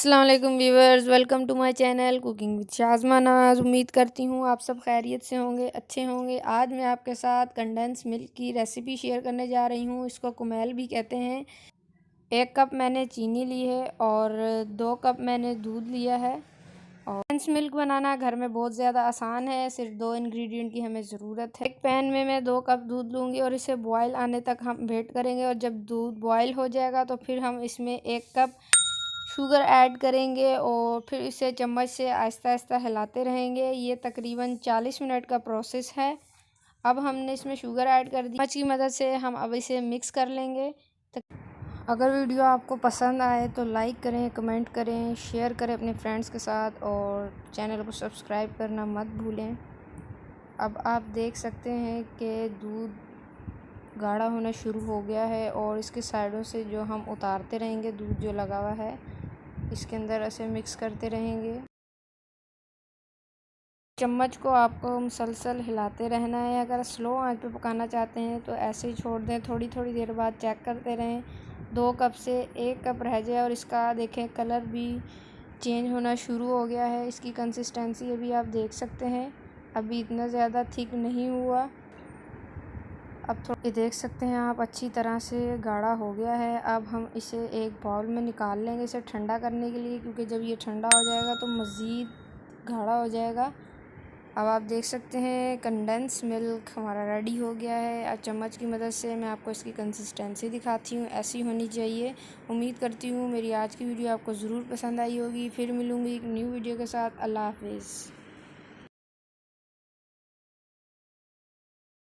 अस्सलाम वालेकुम viewers, welcome to my channel cooking with Shazma Naz. उम्मीद करती हूँ आप सब खैरियत से होंगे, अच्छे होंगे। आज मैं आपके साथ कंडेंस मिल्क की रेसिपी शेयर करने जा रही हूँ। इसको कुमेल भी कहते हैं। 1 कप मैंने चीनी ली है और 2 कप मैंने दूध लिया है। और कंडेंस मिल्क बनाना घर में बहुत ज़्यादा आसान है। सिर्फ 2 इंग्रेडिएंट की हमें ज़रूरत है। एक पैन में मैं 2 कप दूध लूँगी और इसे बॉयल आने तक हम वेट करेंगे। और जब दूध बॉयल हो जाएगा तो फिर हम इसमें 1 कप शुगर ऐड करेंगे और फिर इसे चम्मच से आहिस्ता आहिस्ता हिलाते रहेंगे। ये तकरीबन 40 मिनट का प्रोसेस है। अब हमने इसमें शुगर ऐड कर दी। चम्मच की मदद से हम अब इसे मिक्स कर लेंगे। अगर वीडियो आपको पसंद आए तो लाइक करें, कमेंट करें, शेयर करें अपने फ्रेंड्स के साथ और चैनल को सब्सक्राइब करना मत भूलें। अब आप देख सकते हैं कि दूध गाढ़ा होना शुरू हो गया है और इसके साइडों से जो हम उतारते रहेंगे दूध जो लगा हुआ है, इसके अंदर ऐसे मिक्स करते रहेंगे। चम्मच को आपको मुसलसल हिलाते रहना है। अगर स्लो आंच पे पकाना चाहते हैं तो ऐसे ही छोड़ दें। थोड़ी थोड़ी देर बाद चेक करते रहें। 2 कप से 1 कप रह जाए और इसका देखें कलर भी चेंज होना शुरू हो गया है। इसकी कंसिस्टेंसी अभी आप देख सकते हैं, अभी इतना ज़्यादा थिक नहीं हुआ। अब थोड़ी देख सकते हैं आप, अच्छी तरह से गाढ़ा हो गया है। अब हम इसे एक बाउल में निकाल लेंगे इसे ठंडा करने के लिए, क्योंकि जब ये ठंडा हो जाएगा तो मज़ीद गाढ़ा हो जाएगा। अब आप देख सकते हैं कंडेंस मिल्क हमारा रेडी हो गया है। अब चम्मच की मदद से मैं आपको इसकी कंसिस्टेंसी दिखाती हूँ, ऐसी होनी चाहिए। उम्मीद करती हूँ मेरी आज की वीडियो आपको ज़रूर पसंद आई होगी। फिर मिलूँगी एक न्यू वीडियो के साथ। अल्लाह हाफिज़।